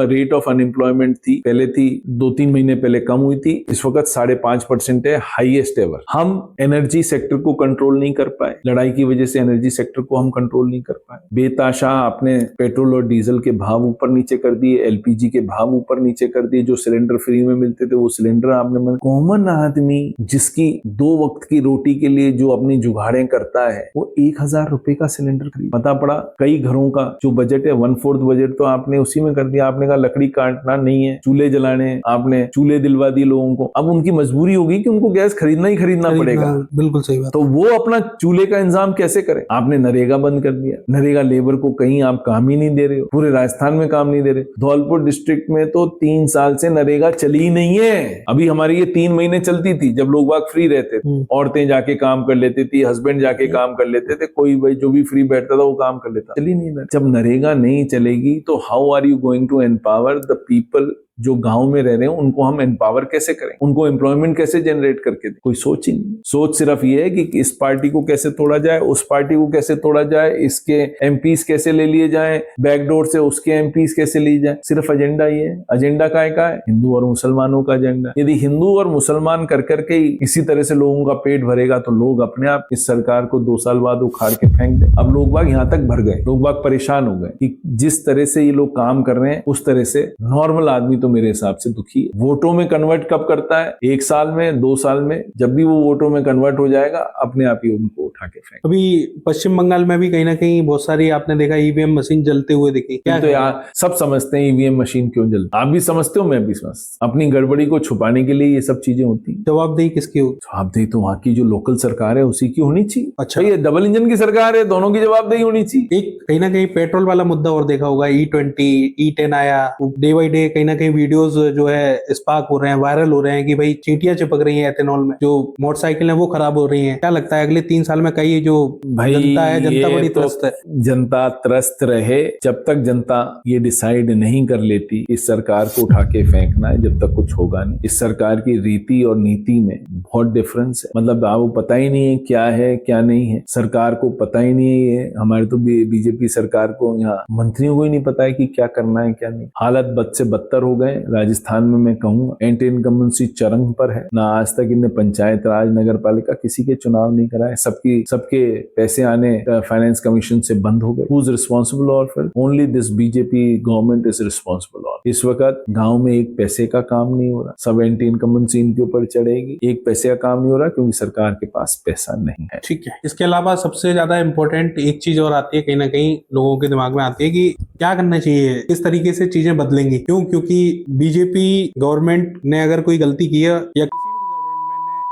रेट ऑफ अनएम्प्लॉयमेंट थी, पहले थी 2-3 महीने पहले कम हुई थी, इस वक्त 5.5% है, हाईएस्ट एवर। हम एनर्जी सेक्टर को कंट्रोल नहीं कर पाए, लड़ाई की वजह से एनर्जी सेक्टर को हम कंट्रोल नहीं कर पाए। बेताशा आपने पेट्रोल और डीजल के भाव ऊपर नीचे कर दिए, एलपीजी के भाव ऊपर नीचे कर दिए, जो सिलेंडर फ्री में मिलते थे वो सिलेंडर आपने, कॉमन आदमी जिसकी 2 वक्त की रोटी के लिए जो अपनी जुगाड़ें करता है वो 1000 रुपए का सिलेंडर खरीद। पता पड़ा कई घरों का जो बजट है 1/4 बजट तो आपने उसी में कर दिया। आपने कहा लकड़ी काटना नहीं है, चूल्हे जलाने, आपने चूल्हे दिलवा दिए लोगों को। अब उनकी मजबूरी होगी कि उनको गैस खरीदना ही खरीदना पड़ेगा। बिल्कुल सही बात। तो वो अपना चूल्हे का इंतजाम कैसे करें? आपने नरेगा बंद कर दिया। नरेगा लेबर को कहीं आप काम ही नहीं दे रहे हो, पूरे राजस्थान में काम नहीं दे रहे। धौलपुर डिस्ट्रिक्ट में तो 3 साल से नरेगा चली ही नहीं है। अभी हमारी ये 3 महीने चलती थी जब लोग बाग फ्री रहते थे, औरतें जाके काम कर लेती थी, हस्बैंड जाके काम कर लेते थे, कोई भाई जो भी फ्री बैठता था वो काम कर लेता। चली नहीं रहा। जब नरेगा नहीं चलेगी तो how are you going to empower the people जो गांव में रह रहे हैं? उनको हम एम्पावर कैसे करें? उनको एम्प्लॉयमेंट कैसे जनरेट करके दें? कोई सोच ही नहीं। सोच सिर्फ ये है कि इस पार्टी को कैसे तोड़ा जाए, उस पार्टी को कैसे तोड़ा जाए, इसके एमपीज कैसे ले लिए जाए, बैकडोर से उसके एमपीज कैसे लिए जाए। सिर्फ एजेंडा ये है। एजेंडा का है हिंदू और मुसलमानों का एजेंडा। यदि हिंदू और मुसलमान कर करके ही इसी तरह से लोगों का पेट भरेगा तो लोग अपने आप इस सरकार को 2 साल बाद उखाड़ के फेंक दें। अब लोग बाग यहाँ तक भर गए, लोग बाग परेशान हो गए कि जिस तरह से ये लोग काम कर रहे हैं उस तरह से नॉर्मल आदमी तो मेरे हिसाब से दुखी है। वोटों में कन्वर्ट कब करता है? 1 साल में, 2 साल में। जब भी वो वोटों में कन्वर्ट हो जाएगा अपने आप ही उनको उठा के फेंक। अभी पश्चिम बंगाल में भी कहीं ना कहीं बहुत सारी आपने देखा ईवीएम मशीन जलते हुए दिखी। क्या तो यार सब समझते हैं ईवीएम मशीन क्यों जलती। आप भी समझते हो, मैं भी समझता। अपनी गड़बड़ी को छुपाने के लिए ये सब चीजें होती हैं। जवाबदेही किसकी होगी? जवाबदेही तो वहां की जो लोकल सरकार है उसी की होनी चाहिए। अच्छा, ये डबल इंजन की सरकार है, दोनों की जवाबदेही होनी चाहिए। एक कहीं ना कहीं पेट्रोल वाला मुद्दा और देखा होगा, E20 E10 आया, डे बाई डे कहीं ना कहीं वीडियोस जो है स्पार्क हो रहे हैं, वायरल हो रहे हैं कि भाई चींटियां चिपक रही हैं एथेनॉल में, जो मोटरसाइकिल है वो खराब हो रही हैं। क्या लगता है अगले 3 साल में कई जो जनता है, जनता बड़ी त्रस्त है? जनता त्रस्त रहे जब तक जनता ये डिसाइड नहीं कर लेती इस सरकार को उठा के फेंकना है, जब तक कुछ होगा नहीं। इस सरकार की रीति और नीति में बहुत डिफरेंस है। मतलब आपको पता ही नहीं है क्या है क्या नहीं है, सरकार को पता ही नहीं है। हमारे तो बीजेपी सरकार को, यहाँ मंत्रियों को ही नहीं पता है कि क्या करना है क्या नहीं। हालत बद से बदतर हो गए। राजस्थान में मैं कहूँ एंटी इनकम्बेंसी चरम पर है। ना आज तक इनने पंचायत राज, नगर पालिका किसी के चुनाव नहीं कराए। सबके पैसे आने फाइनेंस कमीशन से बंद हो गए। Who is responsible? और फिर only this BJP government is responsible. और इस वक्त गांव में एक पैसे का काम नहीं हो रहा, सब एंटी इनकम्बेंसी इनके ऊपर चढ़ेगी। एक पैसे का काम नहीं हो रहा क्योंकि सरकार के पास पैसा नहीं है। ठीक है। इसके अलावा सबसे ज्यादा इंपॉर्टेंट एक चीज और आती है, कहीं ना कहीं लोगों के दिमाग में आती है कि क्या करना चाहिए, किस तरीके से चीजें बदलेंगी। क्योंकि बीजेपी गवर्नमेंट ने अगर कोई गलती की है या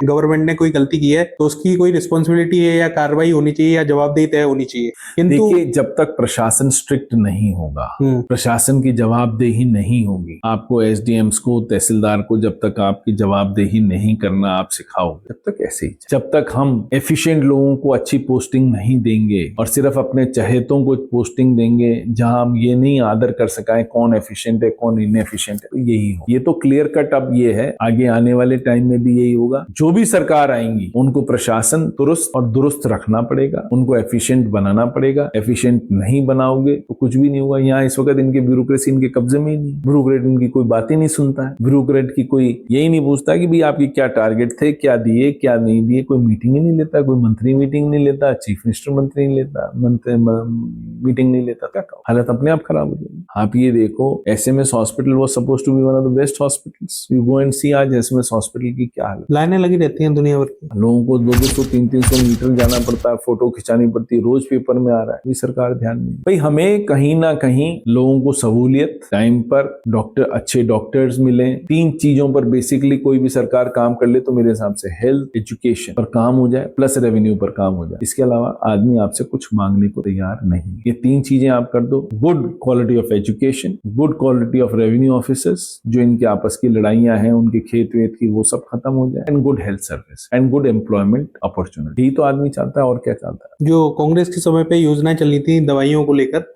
गवर्नमेंट ने कोई गलती की है तो उसकी कोई रिस्पॉन्सिबिलिटी है या कार्रवाई होनी चाहिए या जवाबदेही तय होनी चाहिए। किंतु देखिए, जब तक प्रशासन स्ट्रिक्ट नहीं होगा, प्रशासन की जवाबदेही नहीं होगी, आपको एसडीएम्स को, तहसीलदार को जब तक आपकी जवाबदेही नहीं करना आप सिखाओगे तब तक ऐसे ही। जब तक हम एफिशिएंट लोगों को अच्छी पोस्टिंग नहीं देंगे और सिर्फ अपने चहेतों को पोस्टिंग देंगे जहां हम ये नहीं आदर कर सकाएं कौन एफिशिएंट है कौन इनएफिशिएंट है, तो यही हो। ये तो क्लियर कट अब ये है, आगे आने वाले टाइम में भी यही होगा। जो भी सरकार आएंगी उनको प्रशासन दुरुस्त और दुरुस्त रखना पड़ेगा, उनको एफिशिएंट बनाना पड़ेगा। एफिशिएंट नहीं बनाओगे तो कुछ भी नहीं होगा। यहाँ इस वक्त इनके ब्यूरोक्रेसी इनके कब्जे में ही नहीं, ब्यूरोक्रेट इनकी कोई बात ही नहीं सुनता है, ब्यूरोक्रेट की कोई यही नहीं पूछता कि भाई आपकी क्या टारगेट थे, क्या दिए क्या नहीं दिए, कोई मीटिंग ही नहीं लेता, कोई मंत्री मीटिंग नहीं लेता, चीफ मिनिस्टर मंत्री नहीं लेता, मंत्री मीटिंग नहीं लेता। क्या कहो, हालत अपने आप खराब हो जाएगी। आप ये देखो SMS hospital was supposed to be one of the best hospitals, you go and see आज एसएमएस हॉस्पिटल की क्या हालत। लाइनें लगी रहती हैं दुनिया भर की, लोगों को 200 300 मीटर जाना पड़ता है, फोटो खिंचानी पड़ती है, रोज पेपर में आ रहा है, ये सरकार ध्यान नहीं। भाई हमें कहीं ना कहीं लोगों को सहूलियत, टाइम पर डॉक्टर, अच्छे डॉक्टर्स मिले, 3 चीजों पर बेसिकली कोई भी सरकार काम कर ले तो मेरे हिसाब से हेल्थ, एजुकेशन पर काम हो जाए प्लस रेवेन्यू पर काम हो जाए। इसके अलावा आदमी आपसे कुछ मांगने को तैयार नहीं। ये 3 चीजें आप कर दो, good quality of education, good quality of revenue officers, जो इनके आपस की लड़ाइयां हैं उनके खेत वेत की वो सब खत्म हो जाए, and good health service and good employment opportunity. तो आदमी चाहता है, और क्या चाहता है। जो कांग्रेस के समय पे योजनाएं चली थी दवाइयों को लेकर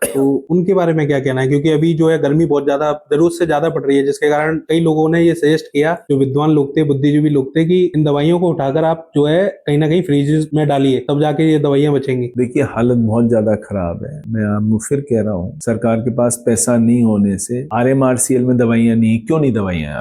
तो उनके बारे में क्या कहना है? क्योंकि अभी जो है गर्मी बहुत ज्यादा जरूरत से ज्यादा पड़ रही है, जिसके कारण कई लोगों ने ये सजेस्ट किया, जो विद्वान लोग थे, बुद्धिजीवी लोग थे, कि इन दवाइयों को उठाकर आप जो है कहीं ना कहीं फ्रीज में डालिए, तब जाके ये दवाइयां बचेंगी। देखिए हालत बहुत ज्यादा खराब है। मैं आपको फिर कह रहा हूँ, सरकार के पास पैसा नहीं होने से आरएमआरसीएल में दवाइयां नहीं। क्यों नहीं दवाइयां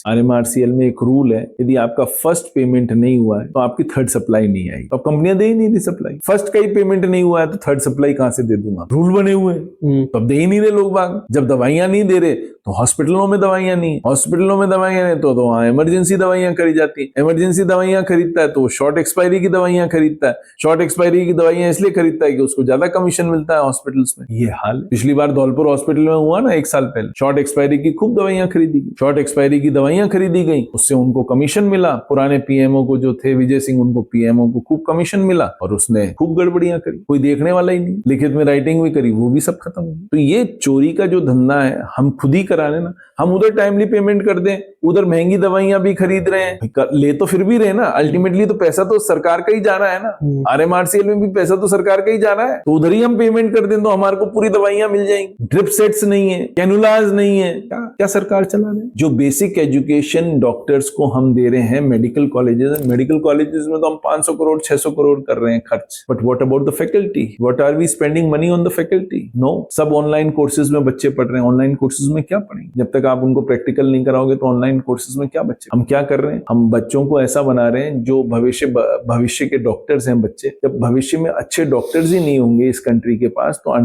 आरएमआरसीएल में एक रूल है, यदि आपका फर्स्ट पेमेंट नहीं हुआ है तो आपकी थर्ड सप्लाई नहीं आएगी। तो कंपनियां दे ही नहीं दी सप्लाई। फर्स्ट का ही पेमेंट नहीं हुआ है तो थर्ड सप्लाई कहां से दे दूंगा? रूल बने हुए हैं, तब दे ही नहीं रहे लोग बाग। जब दवाइयां नहीं दे रहे तो हॉस्पिटलों में दवाइयां नहीं, हॉस्पिटलों में दवाइयां नहीं तो वहां इमरजेंसी दवाइयां खरीदी जाती। इमरजेंसी दवाइयां खरीदता है तो शॉर्ट एक्सपायरी की दवाइयां खरीदता है। शॉर्ट एक्सपायरी की दवाइयां इसलिए खरीदता है कि उसको ज्यादा कमीशन मिलता है हॉस्पिटल्स में। ये हाल पिछली बार धौलपुर हॉस्पिटल में हुआ ना 1 साल पहले, शॉर्ट एक्सपायरी की खूब दवाइयां खरीदी गई, शॉर्ट एक्सपायरी की दवाइयां खरीदी गई, उससे उनको कमीशन मिला। पुराने पीएमओ को जो थे विजय सिंह, उनको पीएमओ को खूब कमीशन मिला और उसने खूब गड़बड़ियां करी, कोई देखने वाला ही नहीं, लिखित में राइटिंग भी करी, वो भी सब खत्म हो गई। तो ये चोरी का जो धंधा है हम खुद ही करा रहे ना। हम उधर टाइमली पेमेंट कर दें, उधर महंगी दवाइयां भी खरीद रहे हैं, ले तो फिर भी रहे ना, अल्टीमेटली तो पैसा तो सरकार का ही जा रहा है ना। आरएमआरसीएल में भी पैसा तो सरकार का ही जा रहा है, तो उधर ही हम पेमेंट कर दें तो हमारे को पूरी दवाइयां मिल जाएंगी। ड्रिप सेट्स नहीं है, कैनुलाज नहीं है, क्या सरकार चला रहे? जो बेसिक एजुकेशन डॉक्टर्स को हम दे रहे हैं मेडिकल कॉलेजेस में तो हम 500 करोड़ 600 करोड़ कर रहे हैं खर्च। But what about the faculty? What are we spending money on the faculty? No. सब ऑनलाइन कोर्सेज में बच्चे पढ़ रहे हैं। ऑनलाइन कोर्सेज में क्या पढ़ेंगे? जब तक आप उनको प्रैक्टिकल नहीं कराओगे तो ऑनलाइन कोर्सेज में क्या बच्चे? हम क्या कर रहे हैं? हम बच्चों को ऐसा बना रहे हैं जो भविष्य के डॉक्टर्स हैं बच्चे। जब भविष्य में अच्छे डॉक्टर्स ही नहीं होंगे इस कंट्री के पास तो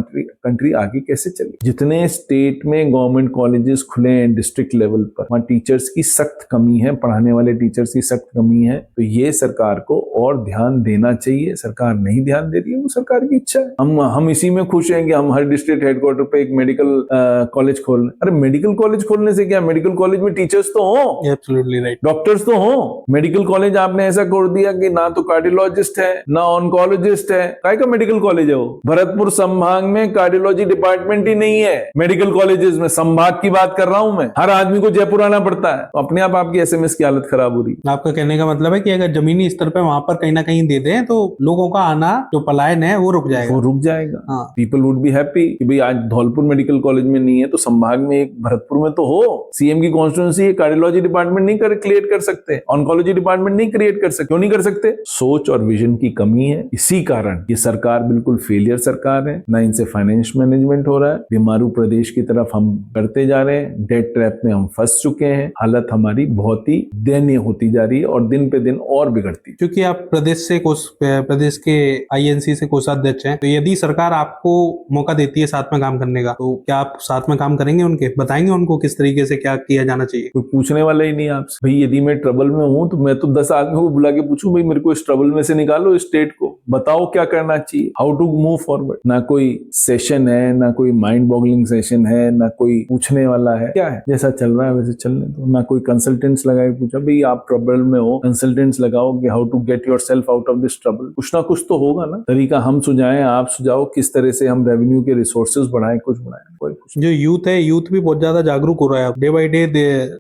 कंट्री आगे कैसे चलेगी? जितने स्टेट में गवर्नमेंट कॉलेजेस खुले हैं डिस्ट्रिक्ट लेवल पर, वहां टीचर्स की सख्त कमी है, पढ़ाने वाले टीचर्स की सख्त कमी है। तो ये सरकार को और ध्यान देना चाहिए। सरकार नहीं ध्यान दे रही है, वो सरकार की इच्छा है। हम इसी में खुश हैं कि हम हर डिस्ट्रिक्ट हेडक्वार्टर पे एक मेडिकल कॉलेज खोल रहे। अरे मेडिकल कॉलेज खोलने से क्या, मेडिकल कॉलेज में टीचर्स तो हो, एब्सोल्युटली राइट, डॉक्टर्स तो हो। मेडिकल कॉलेज आपने ऐसा कर दिया कि ना तो कार्डियोलॉजिस्ट है ना ऑन्कोलॉजिस्ट है। काय का मेडिकल कॉलेज है वो? भरतपुर संभाग में कार्डियोलॉजी डिपार्टमेंट ही नहीं है मेडिकल कॉलेजेस में। संभाग की बात कर रहा हूं मैं, हर आदमी को जयपुर आना पड़ता है। तो अपने आप आपकी एसएमएस की हालत खराब हो रही है। आपका कहने का मतलब है कि अगर जमीनी स्तर पे वहां पर कहीं ना कहीं दे दें तो लोगों का आना, जो पलायन है, वो रुक जाएगा। वो रुक जाएगा। हाँ। पीपल वुड बी हैप्पी कि भाई आज धौलपुर मेडिकल कॉलेज में नहीं है तो संभाग में एक भरतपुर में तो हो। सीएम की कॉन्स्टिट्यूंसी कार्डियोलॉजी डिपार्टमेंट नहीं क्रिएट कर सकते, ऑन्कोलॉजी डिपार्टमेंट नहीं क्रिएट कर सकते। क्यों नहीं कर सकते? सोच और विजन की कमी है। इसी कारण ये सरकार बिल्कुल फेलियर सरकार है। ना इनसे फाइनेंस मैनेजमेंट हो रहा है, बीमारू प्रदेश की तरफ हम करते जा रहे हैं, डेट ट्रैप में हम फंस चुके हैं। हालत हमारी बहुत ही दयनीय होती जा रही है और दिन पे दिन और बिगड़ती। क्योंकि आप प्रदेश के आईएनसी से कोषाध्यक्ष हैं, तो यदि सरकार आपको मौका देती है साथ में काम करने का, तो क्या आप साथ में काम करेंगे? उनके बताएंगे उनको किस तरीके से क्या किया जाना चाहिए? कोई पूछने वाला ही नहीं आपसे। भाई यदि मैं ट्रबल में हूं तो मैं तो 10 आदमियों को बुला के पूछूं, भाई मेरे को इस ट्रबल में से निकालो, स्टेट को बताओ क्या करना चाहिए, हाउ टू मूव फॉरवर्ड। ना कोई सेशन है, ना कोई माइंड बॉगलिंग सेशन है, ना कोई पूछने वाला है। क्या है, जैसा चल रहा है वैसे चलने दो। ना कोई कंसल्टेंट्स लगा के पूछा भाई आप ट्रबल में हो, कंसल्टेंट्स लगाओ कि how to get yourself out of this trouble. कुछ ना कुछ तो होगा ना तरीका। हम सुझाएं, आप सुझाओ किस तरह से हम रेवेन्यू के रिसोर्सेज बढ़ाएं, कुछ बढ़ाएं। कोई कुछ। जो यूथ है, यूथ भी बहुत ज्यादा जागरूक हो रहा है, डे बाय डे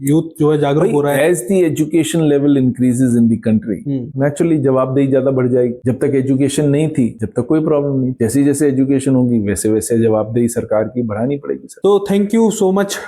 यूथ जो है जागरूक हो रहा है। As the education level increases in the country, naturally जवाबदेही ज्यादा बढ़ जाएगी। जब तक एजुकेशन नहीं थी, जब तक कोई प्रॉब्लम नहीं, जैसे जैसे एजुकेशन होगी वैसे वैसे जवाबदेही सरकार की बढ़ानी पड़ेगी सर। तो thank you so much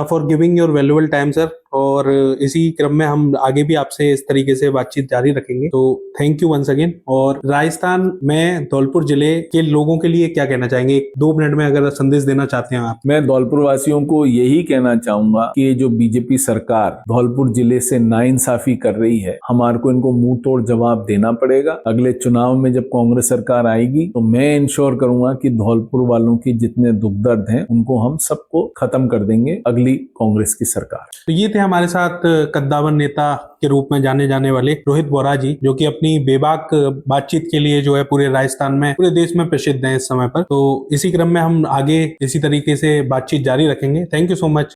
for giving your valuable time sir. और इसी क्रम में हम आगे भी आपसे इस तरीके से बातचीत जारी रखेंगे। तो थैंक यू वंस अगेन। और राजस्थान में धौलपुर जिले के लोगों के लिए क्या कहना चाहेंगे, 2 मिनट में अगर संदेश देना चाहते हैं आप? मैं धौलपुर वासियों को यही कहना चाहूंगा कि ये जो बीजेपी सरकार धौलपुर जिले से नाइंसाफी कर रही है, हमारे को इनको मुंह तोड़ जवाब देना पड़ेगा। अगले चुनाव में जब कांग्रेस सरकार आएगी तो मैं इंश्योर करूंगा कि धौलपुर वालों की जितने दुख दर्द हैं उनको हम सबको खत्म कर देंगे अगली कांग्रेस की सरकार। तो ये थे हमारे साथ कद्दावर नेता के रूप में जाने जाने वाले रोहित बोहरा जी, जो कि अपनी बेबाक बातचीत के लिए जो है पूरे राजस्थान में, पूरे देश में प्रसिद्ध हैं इस समय पर। तो इसी क्रम में हम आगे इसी तरीके से बातचीत जारी रखेंगे। Thank you so much.